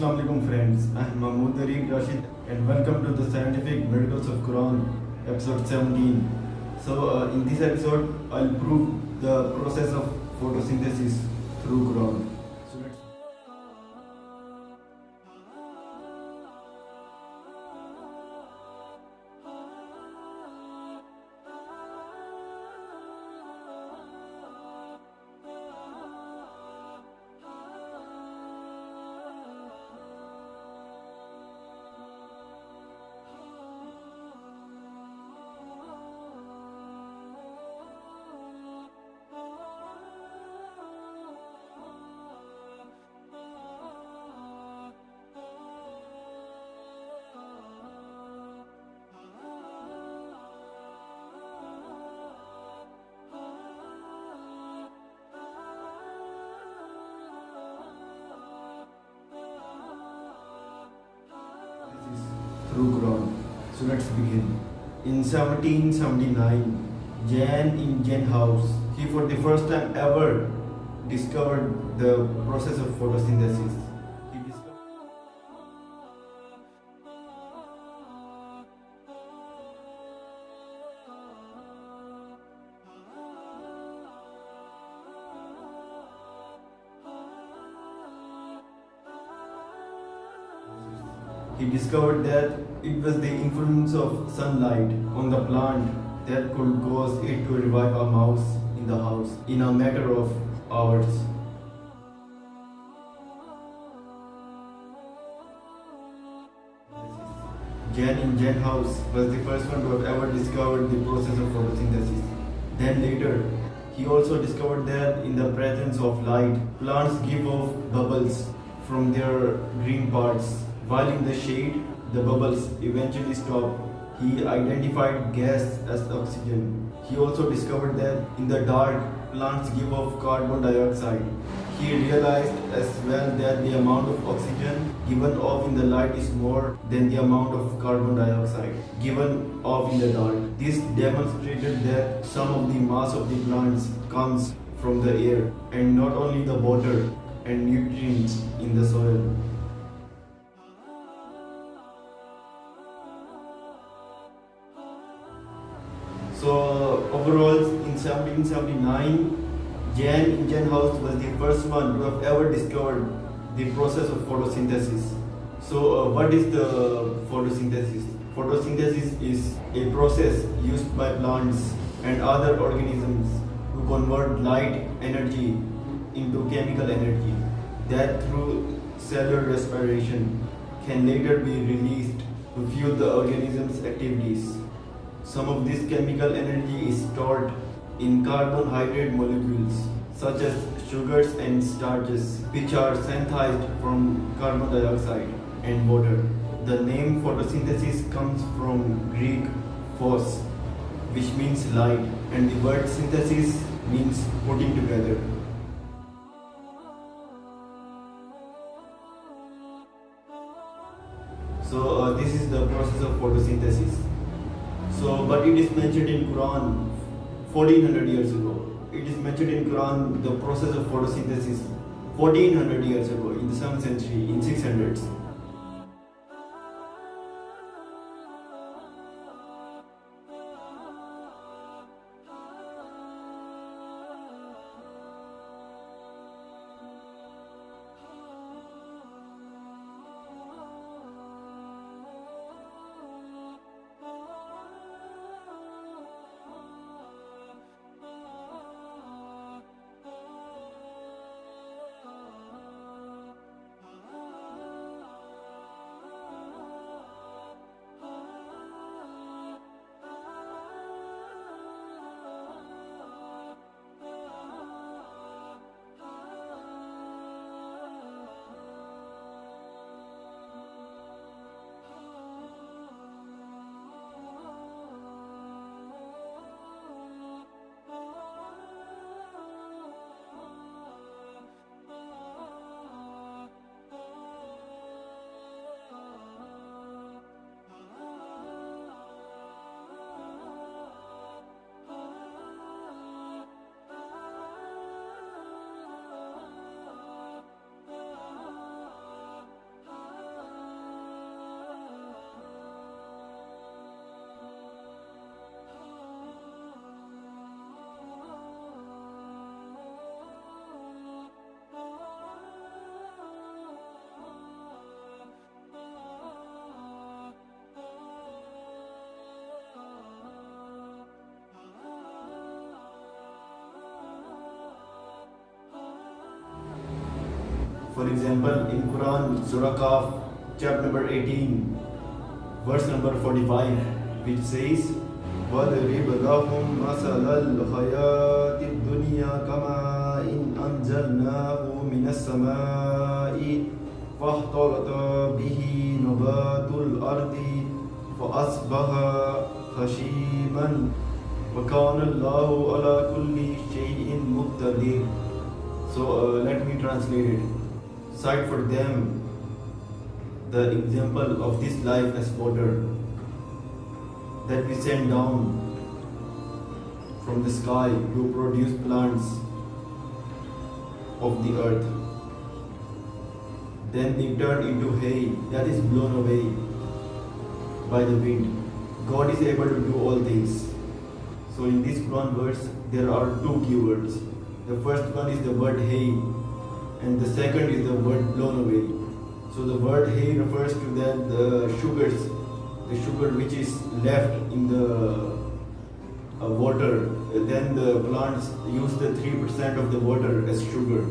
Assalamu alaikum friends, I'm Areeb, Rashid and welcome to the Scientific Miracles of Quran episode 17. In this episode I'll prove the process of photosynthesis through Quran. So let's through Quran. So let's begin. In 1779, Jan in Jan house, he for the first time ever discovered the process of photosynthesis. He discovered He discovered that it was the influence of sunlight on the plant that could cause it to revive a mouse in the house in a matter of hours. Jan in Jan house was the first one to have ever discovered the process of photosynthesis. Then later, he also discovered that in the presence of light, plants give off bubbles from their green parts. While in the shade, the bubbles eventually stop. He identified gas as oxygen. He also discovered that in the dark, plants give off carbon dioxide. He realized as well that the amount of oxygen given off in the light is more than the amount of carbon dioxide given off in the dark. This demonstrated that some of the mass of the plants comes from the air and not only the water and nutrients in the soil. So overall, in 1779, Jan in Jan house was the first one to have ever discovered the process of photosynthesis. So what is the photosynthesis? Photosynthesis is a process used by plants and other organisms to convert light energy into chemical energy that through cellular respiration can later be released to fuel the organism's activities. Some of this chemical energy is stored in carbohydrate molecules such as sugars and starches, which are synthesized from carbon dioxide and water. The name photosynthesis comes from Greek phos, which means light, and the word synthesis means putting together. So this is the process of photosynthesis. But it is mentioned in Quran 1400 years ago. It is mentioned in Quran the process of photosynthesis 1400 years ago in the 7th century, in 600s. For example, in Quran, Surah Kaf, chapter number 18, verse number 45, which says, وَاضْرِبْ لَهُمْ مَثَلَ الْحَيَاةِ الدُّنْيَا كَمَاءٍ أَنزَلْنَاهُ مِنَ السَّمَاءِ فَاخْتَلَطَ بِهِ نَبَاتُ الْأَرْضِ فَأَصْبَحَ هَشِيمًا وَكَانَ اللَّهُ عَلَى كُلِّ شَيْءٍ مُقْتَدِرٌ. So let me translate it. Cite for them the example of this life as water that we send down from the sky to produce plants of the earth. Then they turn into hay that is blown away by the wind. God is able to do all things. So in this Quran verse, there are two keywords. The first one is the word hay, and the second is the word blown away. So the word hay refers to the sugar which is left in the water. Then the plants use the 3% of the water as sugar.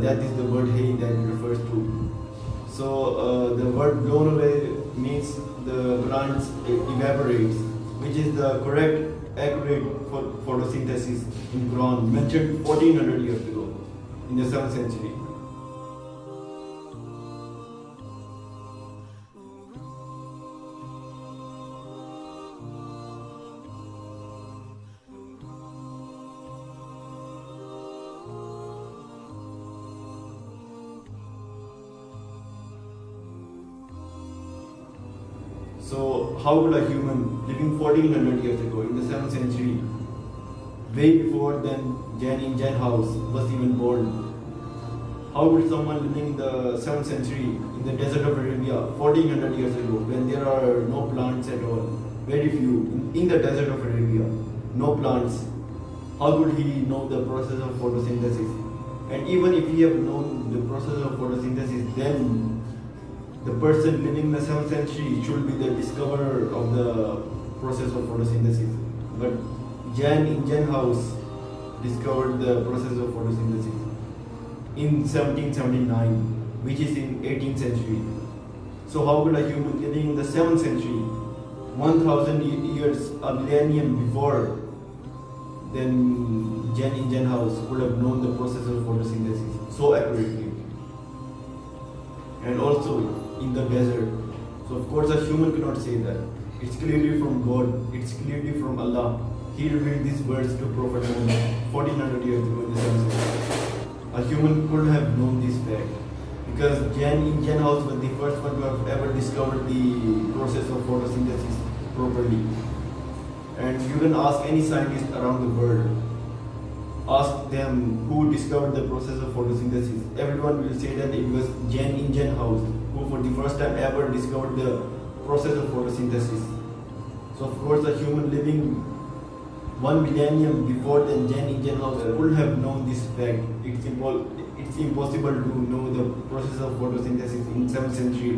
That is the word hay that it refers to. So the word blown away means the plants evaporates, which is the correct, accurate photosynthesis in Quran, mentioned 1400 years ago in the 7th century. So how would a human living 1400 years ago in the 7th century, way before then Jan in Jan house was even born, how would someone living in the 7th century in the desert of Arabia 1400 years ago, when there are no plants at all, very few, in the desert of Arabia, no plants, how could he know the process of photosynthesis? And even if he have known the process of photosynthesis, then the person living in the 7th century should be the discoverer of the process of photosynthesis. But Jan in Jan house discovered the process of photosynthesis in 1779, which is in 18th century. So how could a human living in the 7th century, 1000 years, a millennium before then Jen in Jen house would have known the process of photosynthesis so accurately. And also in the desert. So of course a human cannot say that. It's clearly from God, it's clearly from Allah. He revealed these words to Prophet Muhammad 1400 years ago in the 7th century. A human could have known this fact because Jen in Jen house was the first one to have ever discovered the process of photosynthesis properly. And you can ask any scientist around the world, ask them who discovered the process of photosynthesis. Everyone will say that it was Jen in Jen house who for the first time ever discovered the process of photosynthesis. So of course a human living 1 millennium before the Jen in Jen house could have known this fact. It's impossible to know the process of photosynthesis in 7th century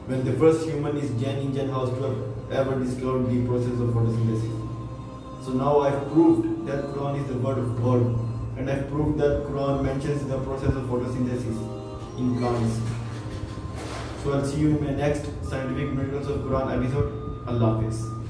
when the first human is Jen in Jen house to have ever discovered the process of photosynthesis. So now I've proved that Quran is the word of God, and I've proved that Quran mentions the process of photosynthesis in plants. So I'll see you in my next Scientific Miracles of Quran episode. Allah Hafiz.